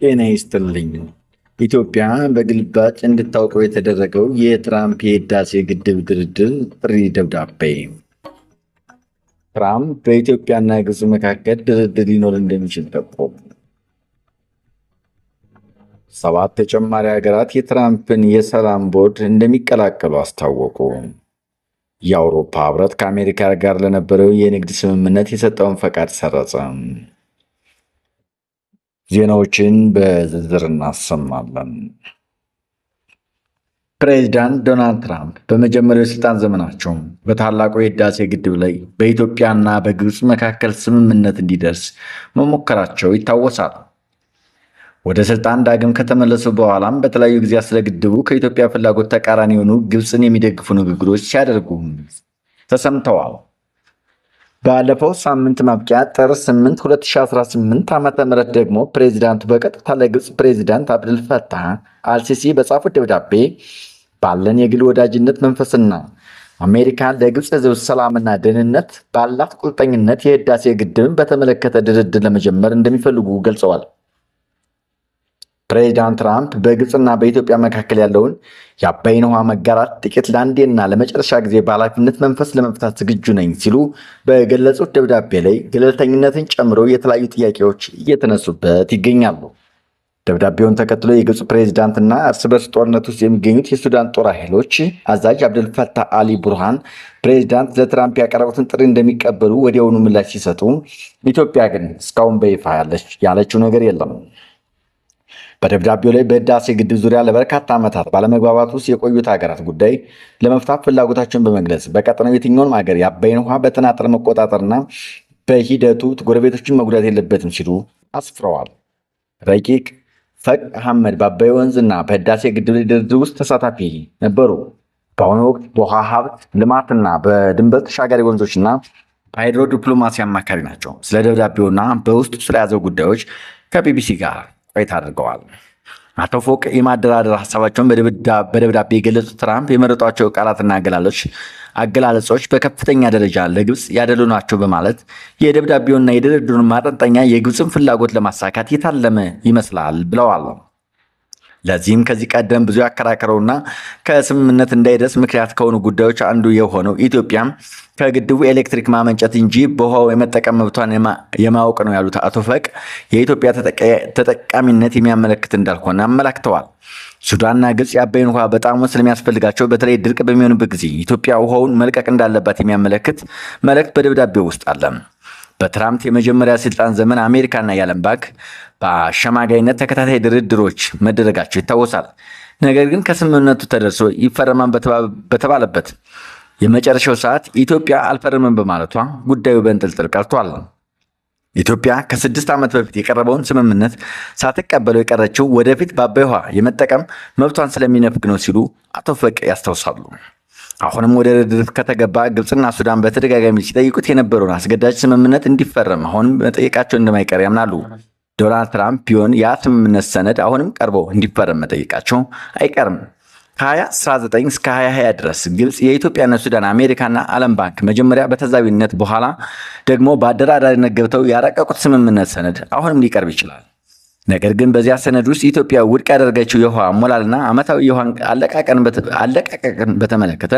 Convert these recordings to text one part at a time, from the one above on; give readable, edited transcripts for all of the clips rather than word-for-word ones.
ጤና ይስጥልኝ። ኢትዮጵያ በግልባጭ እንድታውቀው የተደረገው የትራምፕ የህዳሴ ግድብ ድርድር ጥሪ ደብዳቤ። ትራምፕ በኢትዮጵያና ግብፅ መካከል ድርድር ሊኖር እንደሚችል ጠቆሙ። 7 ተጨማሪ ሀገራት የትራምፕን የሰላም ቦርድ እንደሚቀላቀሉ አስታወቁ። የአውሮፓ ህብረት ከአሜሪካ ጋር ለነበረው የንግድ ስምምነት የሰጠውን ፈቃድ ሰረዘ። ዜናዎችን በዝርዝር እናሰማለን። ፕሬዚዳንት ዶናልድ ትራምፕ በመጀመሪያው የስልጣን ዘመናቸው በታላቁ የህዳሴ ግድብ ላይ በኢትዮጵያና በግብፅ መካከል ስምምነት እንዲደርስ መሞከራቸው ይታወሳል። ወደ ስልጣን ዳግም ከተመለሱ በኋላም በተለያዩ ጊዜያት ስለ ግድቡ ከኢትዮጵያ ፍላጎት ተቃራኒ የሆኑ ግብፅን የሚደግፉ ንግግሮች ሲያደርጉ ተሰምተዋል። ባለፈው ሳምንት ማብቂያ ጥር 8 2018 ዓ.ም ደግሞ ፕሬዚዳንቱ በቀጥታ ለግብፅ ፕሬዚዳንት አብዱልፈታህ አልሲሲ በጻፉት ደብዳቤ ባለን የግል ወዳጅነት መንፈስና አሜሪካ ለግብፅ ህዝብ ሰላምና ደህንነት ባላት ቁርጠኝነት የህዳሴ ግድብን በተመለከተ ድርድር ለመጀመር እንደሚፈልጉ ገልጸዋል። ፕሬዚዳንት ትራምፕ በግብፅና በኢትዮጵያ መካከል ያለውን የአባይን ውሃ መጋራት ጥቂት ለአንዴና ለመጨረሻ ጊዜ በኃላፊነት መንፈስ ለመፍታት ዝግጁ ነኝ ሲሉ በገለጹት ደብዳቤ ላይ ገለልተኝነትን ጨምሮ የተለያዩ ጥያቄዎች እየተነሱበት ይገኛሉ። ደብዳቤውን ተከትሎ የግብፅ ፕሬዚዳንትና እርስ በርስ ጦርነት ውስጥ የሚገኙት የሱዳን ጦር ኃይሎች አዛዥ አብደልፈታህ አሊ ቡርሃን ፕሬዚዳንት ለትራምፕ ያቀረቡትን ጥሪ እንደሚቀበሉ ወዲያውኑ ምላሽ ሲሰጡ፣ ኢትዮጵያ ግን እስካሁን በይፋ ያለችው ነገር የለም። በደብዳቤው ላይ በህዳሴ ግድብ ዙሪያ ለበርካታ ዓመታት ባለመግባባት ውስጥ የቆዩት ሀገራት ጉዳይ ለመፍታት ፍላጎታቸውን በመግለጽ በቀጠናው የትኛውንም ሀገር የአባይን ውሃ በተናጠል መቆጣጠርና በሂደቱ ጎረቤቶችን መጉዳት የለበትም ሲሉ አስፍረዋል። ረቂቅ ፈቅ አህመድ በአባይ ወንዝና በህዳሴ ግድብ ድርድር ውስጥ ተሳታፊ ነበሩ። በአሁኑ ወቅት በውሃ ሀብት ልማትና በድንበር ተሻጋሪ ወንዞችና በሃይድሮ ዲፕሎማሲ አማካሪ ናቸው። ስለ ደብዳቤውና በውስጡ ስለያዘው ጉዳዮች ከቢቢሲ ጋር ቆይታ አድርገዋል። አቶ ፎቅ የማደራደር ሀሳባቸውን በደብዳቤ የገለጹት ትራምፕ የመረጧቸው ቃላትና አገላለጾች በከፍተኛ ደረጃ ለግብፅ ያደሉ ናቸው በማለት የደብዳቤውና የድርድሩን ማጠንጠኛ የግብፅን ፍላጎት ለማሳካት የታለመ ይመስላል ብለዋል። ለዚህም ከዚህ ቀደም ብዙ ያከራከረውና ከስምምነት እንዳይደርስ ምክንያት ከሆኑ ጉዳዮች አንዱ የሆነው ኢትዮጵያ ከግድቡ ኤሌክትሪክ ማመንጨት እንጂ በውሃው የመጠቀም መብቷን የማወቅ ነው ያሉት አቶ ፈቅ የኢትዮጵያ ተጠቃሚነት የሚያመለክት እንዳልሆነ አመላክተዋል። ሱዳንና ግብፅ የአባይን ውሃ በጣም ስለሚያስፈልጋቸው በተለይ ድርቅ በሚሆንበት ጊዜ ኢትዮጵያ ውሃውን መልቀቅ እንዳለባት የሚያመለክት መልእክት በደብዳቤው ውስጥ አለ። በትራምፕ የመጀመሪያ ስልጣን ዘመን አሜሪካና የዓለም ባንክ በአሸማጋይነት ተከታታይ ድርድሮች መደረጋቸው ይታወሳል። ነገር ግን ከስምምነቱ ተደርሶ ይፈረማል በተባለበት የመጨረሻው ሰዓት ኢትዮጵያ አልፈረምም በማለቷ ጉዳዩ በእንጥልጥል ቀርቷል። ኢትዮጵያ ከ6 ዓመት በፊት የቀረበውን ስምምነት ሳትቀበለው የቀረችው ወደፊት በአባይ ውሃ የመጠቀም መብቷን ስለሚነፍግ ነው ሲሉ አቶ ፈቅ ያስታውሳሉ። አሁንም ወደ ድርድር ከተገባ ግብፅና ሱዳን በተደጋጋሚ ሲጠይቁት የነበረውን አስገዳጅ ስምምነት እንዲፈረም አሁንም መጠየቃቸው እንደማይቀር ያምናሉ። ዶናልድ ትራምፕ ቢሆን ያ ስምምነት ሰነድ አሁንም ቀርቦ እንዲፈረም መጠየቃቸው አይቀርም። ከ2019 እስከ 2020 ድረስ ግብፅ የኢትዮጵያና ሱዳን አሜሪካና ዓለም ባንክ መጀመሪያ በታዛቢነት በኋላ ደግሞ በአደራዳሪነት ገብተው ያረቀቁት ስምምነት ሰነድ አሁንም ሊቀርብ ይችላል። ነገር ግን በዚያ ሰነድ ውስጥ ኢትዮጵያ ውድቅ ያደረገችው የውሃ ሞላልና ዓመታዊ የውሃ አለቃቀቅን በተመለከተ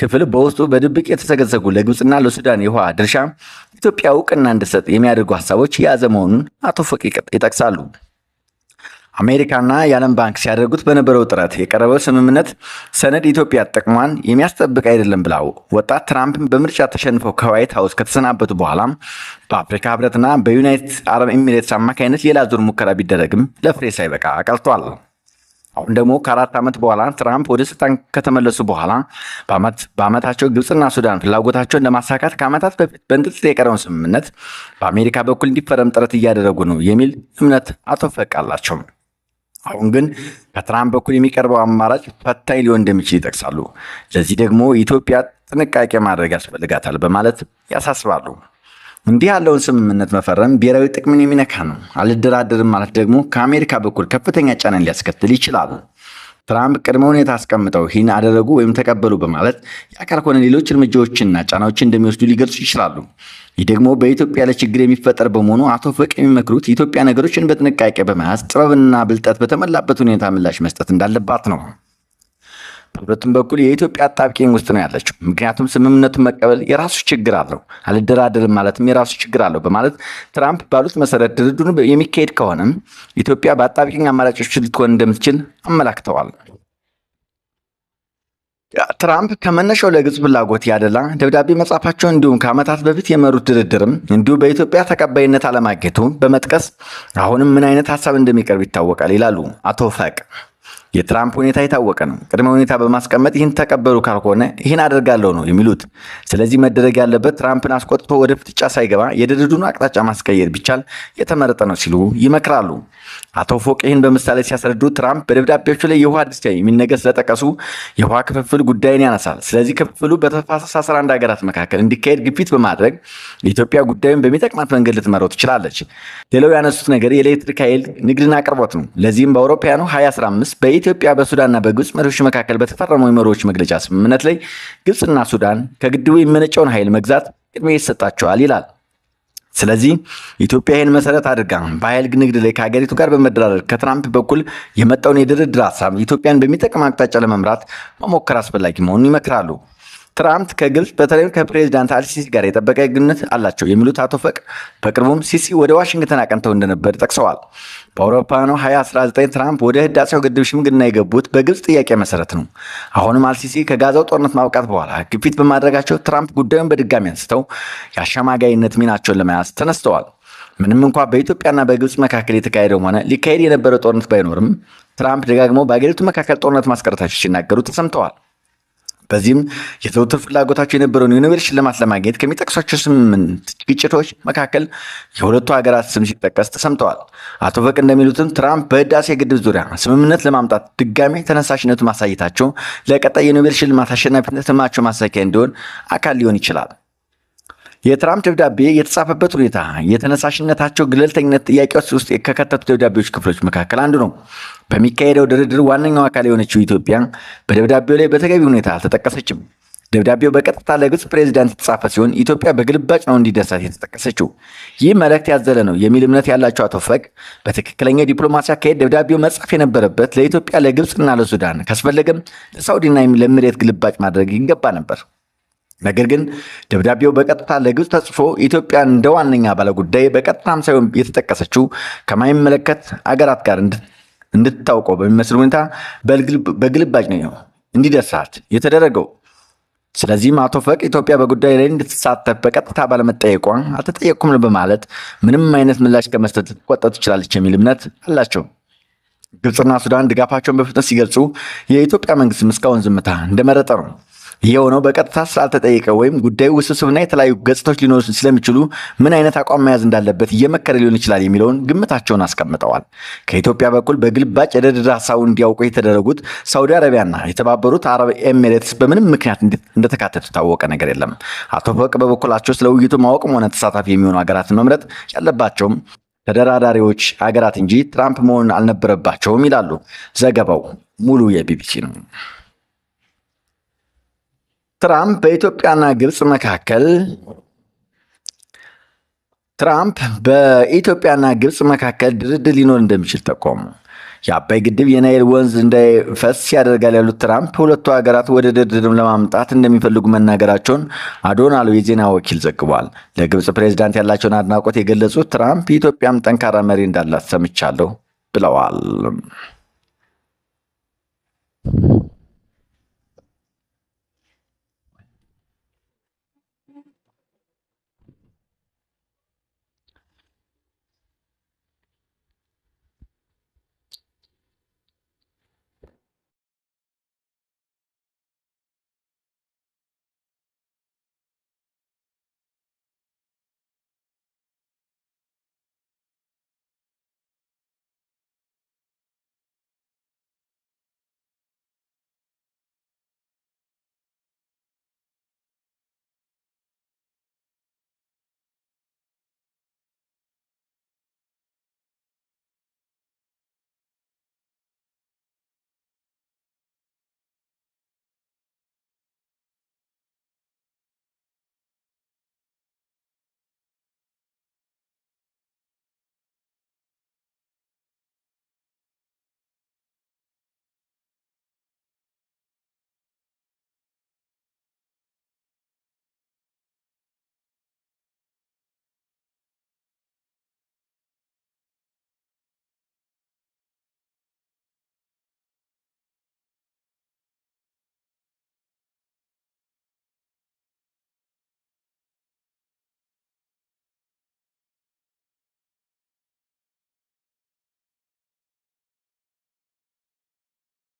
ክፍል በውስጡ በድብቅ የተሰገሰጉ ለግብፅና ለሱዳን የውሃ ድርሻ ኢትዮጵያ እውቅና እንድትሰጥ የሚያደርጉ ሀሳቦች የያዘ መሆኑን አቶ ፈቅ ይጠቅሳሉ። አሜሪካና የዓለም ባንክ ሲያደርጉት በነበረው ጥረት የቀረበው ስምምነት ሰነድ ኢትዮጵያ ጥቅሟን የሚያስጠብቅ አይደለም ብለው ወጣት ትራምፕ በምርጫ ተሸንፈው ከዋይት ሀውስ ከተሰናበቱ በኋላ በአፍሪካ ህብረትና በዩናይትድ አረብ ኤሚሬትስ አማካኝነት ሌላ ዙር ሙከራ ቢደረግም ለፍሬ ሳይበቃ ቀርቷል። አሁን ደግሞ ከ4 ዓመት በኋላ ትራምፕ ወደ ስልጣን ከተመለሱ በኋላ በዓመታቸው ግብፅና ሱዳን ፍላጎታቸውን ለማሳካት ከዓመታት በፊት በእንጥልጥል የቀረውን ስምምነት በአሜሪካ በኩል እንዲፈረም ጥረት እያደረጉ ነው የሚል እምነት አቶ ፈቅ አላቸው። አሁን ግን ከትራምፕ በኩል የሚቀርበው አማራጭ ፈታኝ ሊሆን እንደሚችል ይጠቅሳሉ። ለዚህ ደግሞ ኢትዮጵያ ጥንቃቄ ማድረግ ያስፈልጋታል በማለት ያሳስባሉ። እንዲህ ያለውን ስምምነት መፈረም ብሔራዊ ጥቅምን የሚነካ ነው። አልደራደርም ማለት ደግሞ ከአሜሪካ በኩል ከፍተኛ ጫናን ሊያስከትል ይችላል። ትራምፕ ቅድመ ሁኔታ አስቀምጠው ይህን አደረጉ ወይም ተቀበሉ በማለት የአካል ሆነ ሌሎች እርምጃዎችንና ጫናዎችን እንደሚወስዱ ሊገልጹ ይችላሉ። ይህ ደግሞ በኢትዮጵያ ላይ ችግር የሚፈጠር በመሆኑ አቶ ፈቅ የሚመክሩት ኢትዮጵያ ነገሮችን በጥንቃቄ በመያዝ ጥበብና ብልጠት በተሞላበት ሁኔታ ምላሽ መስጠት እንዳለባት ነው። በሁለቱም በኩል የኢትዮጵያ አጣብቂኝ ውስጥ ነው ያለችው። ምክንያቱም ስምምነቱን መቀበል የራሱ ችግር አለው፣ አልደራደርም ማለትም የራሱ ችግር አለው በማለት ትራምፕ ባሉት መሰረት ድርድሩን የሚካሄድ ከሆነም ኢትዮጵያ በአጣብቂኝ አማራጮች ልትሆን እንደምትችል አመላክተዋል። ትራምፕ ከመነሻው ለግብጽ ፍላጎት ያደላ ደብዳቤ መጻፋቸው እንዲሁም ከዓመታት በፊት የመሩት ድርድርም እንዲሁ በኢትዮጵያ ተቀባይነት አለማግኘቱ በመጥቀስ አሁንም ምን አይነት ሀሳብ እንደሚቀርብ ይታወቃል ይላሉ አቶ ፈቅ። የትራምፕ ሁኔታ የታወቀ ነው። ቅድመ ሁኔታ በማስቀመጥ ይህን ተቀበሉ ካልሆነ ይህን አደርጋለሁ ነው የሚሉት። ስለዚህ መደረግ ያለበት ትራምፕን አስቆጥቶ ወደ ፍጥጫ ሳይገባ የድርድሩን አቅጣጫ ማስቀየር ቢቻል የተመረጠ ነው ሲሉ ይመክራሉ። አቶ ፎቅ ይህን በምሳሌ ሲያስረዱ ትራምፕ በደብዳቤዎቹ ላይ የውሃ ድርሻ የሚል ነገር ስለጠቀሱ የውሃ ክፍፍል ጉዳይን ያነሳል። ስለዚህ ክፍፍሉ በተፋሰስ 11 ሀገራት መካከል እንዲካሄድ ግፊት በማድረግ ኢትዮጵያ ጉዳዩን በሚጠቅማት መንገድ ልትመራው ትችላለች። ሌላው ያነሱት ነገር የኤሌክትሪክ ኃይል ንግድና አቅርቦት ነው። ለዚህም በአውሮፓውያኑ 2015 በኢትዮጵያ በሱዳንና በግብጽ መሪዎች መካከል በተፈረመው የመሪዎች መግለጫ ስምምነት ላይ ግብጽና ሱዳን ከግድቡ የሚመነጨውን ኃይል መግዛት ቅድሚያ ይሰጣቸዋል ይላል። ስለዚህ ኢትዮጵያ ይህን መሰረት አድርጋ በኃይል ንግድ ላይ ከሀገሪቱ ጋር በመደራደር ከትራምፕ በኩል የመጣውን የድርድር ሀሳብ ኢትዮጵያን በሚጠቅም አቅጣጫ ለመምራት መሞከር አስፈላጊ መሆኑን ይመክራሉ። ትራምፕ ከግብጽ በተለይም ከፕሬዚዳንት አልሲሲ ጋር የጠበቀ ግንኙነት አላቸው የሚሉት አቶ ፈቅ በቅርቡም ሲሲ ወደ ዋሽንግተን አቅንተው እንደነበር ጠቅሰዋል። በአውሮፓውያኑ 2019 ትራምፕ ወደ ህዳሴው ግድብ ሽምግልና የገቡት በግብጽ ጥያቄ መሰረት ነው። አሁንም አልሲሲ ከጋዛው ጦርነት ማብቃት በኋላ ግፊት በማድረጋቸው ትራምፕ ጉዳዩን በድጋሚ አንስተው የአሸማጋይነት ሚናቸውን ለመያዝ ተነስተዋል። ምንም እንኳ በኢትዮጵያና በግብጽ መካከል የተካሄደው ሆነ ሊካሄድ የነበረው ጦርነት ባይኖርም ትራምፕ ደጋግመው በአገሪቱ መካከል ጦርነት ማስቀረታቸው ሲናገሩ ተሰምተዋል። በዚህም የዘውትር ፍላጎታቸው የነበረውን የኖቤል ሽልማት ለማግኘት ከሚጠቅሷቸው 8 ግጭቶች መካከል የሁለቱ ሀገራት ስም ሲጠቀስ ተሰምተዋል። አቶ ፈቅ እንደሚሉትም ትራምፕ በህዳሴ ግድብ ዙሪያ ስምምነት ለማምጣት ድጋሜ ተነሳሽነቱ ማሳየታቸው ለቀጣይ የኖቤል ሽልማት አሸናፊነት ህልማቸው ማሳኪያ እንዲሆን አካል ሊሆን ይችላል። የትራምፕ ደብዳቤ የተጻፈበት ሁኔታ የተነሳሽነታቸው ገለልተኝነት ጥያቄ ውስጥ ከከተቱ ደብዳቤዎች ክፍሎች መካከል አንዱ ነው። በሚካሄደው ድርድር ዋነኛው አካል የሆነችው ኢትዮጵያ በደብዳቤው ላይ በተገቢ ሁኔታ አልተጠቀሰችም። ደብዳቤው በቀጥታ ለግብጽ ፕሬዚዳንት የተጻፈ ሲሆን ኢትዮጵያ በግልባጭ ነው እንዲደርሳት የተጠቀሰችው። ይህ መልእክት ያዘለ ነው የሚል እምነት ያላቸው አቶ ፈቅ በትክክለኛ ዲፕሎማሲ አካሄድ ደብዳቤው መጻፍ የነበረበት ለኢትዮጵያ፣ ለግብጽና ለሱዳን ካስፈለገም ለሳውዲና ለኤሚሬት ግልባጭ ማድረግ ይገባ ነበር። ነገር ግን ደብዳቤው በቀጥታ ለግብጽ ተጽፎ ኢትዮጵያ እንደ ዋነኛ ባለጉዳይ በቀጥታም ሳይሆን የተጠቀሰችው ከማይመለከት አገራት ጋር እንድታውቀው በሚመስል ሁኔታ በግልባጭ ነው እንዲደርሳት የተደረገው። ስለዚህም አቶ ፈቅ ኢትዮጵያ በጉዳይ ላይ እንድትሳተፍ በቀጥታ ባለመጠየቋ አልተጠየቅኩም በማለት ምንም አይነት ምላሽ ከመስጠት ልትቆጠብ ትችላለች የሚል እምነት አላቸው። ግብጽና ሱዳን ድጋፋቸውን በፍጥነት ሲገልጹ የኢትዮጵያ መንግስትም እስካሁን ዝምታ እንደመረጠ ነው። ይህ የሆነው በቀጥታ ስላልተጠየቀ ወይም ጉዳዩ ውስብስብና የተለያዩ ገጽታዎች ሊኖሩ ስለሚችሉ ምን አይነት አቋም መያዝ እንዳለበት እየመከረ ሊሆን ይችላል የሚለውን ግምታቸውን አስቀምጠዋል። ከኢትዮጵያ በኩል በግልባጭ የድርድር ሀሳቡን እንዲያውቁ የተደረጉት ሳውዲ አረቢያና የተባበሩት አረብ ኤሚሬትስ በምንም ምክንያት እንደተካተቱ ታወቀ ነገር የለም። አቶ ፈቅ በበኩላቸው ስለ ውይይቱ ማወቅም ሆነ ተሳታፊ የሚሆኑ ሀገራትን መምረጥ ያለባቸውም ተደራዳሪዎች ሀገራት እንጂ ትራምፕ መሆን አልነበረባቸውም ይላሉ። ዘገባው ሙሉ የቢቢሲ ነው። ትራምፕ በኢትዮጵያና ግብጽ መካከል ድርድር ሊኖር እንደሚችል ጠቆሙ። የአባይ ግድብ የናይል ወንዝ እንዳይፈስ ያደርጋል ያሉት ትራምፕ ሁለቱ ሀገራት ወደ ድርድርም ለማምጣት እንደሚፈልጉ መናገራቸውን አዶናሉ የዜና ወኪል ዘግቧል። ለግብጽ ፕሬዝዳንት ያላቸውን አድናቆት የገለጹት ትራምፕ ኢትዮጵያም ጠንካራ መሪ እንዳላት ሰምቻለሁ ብለዋል።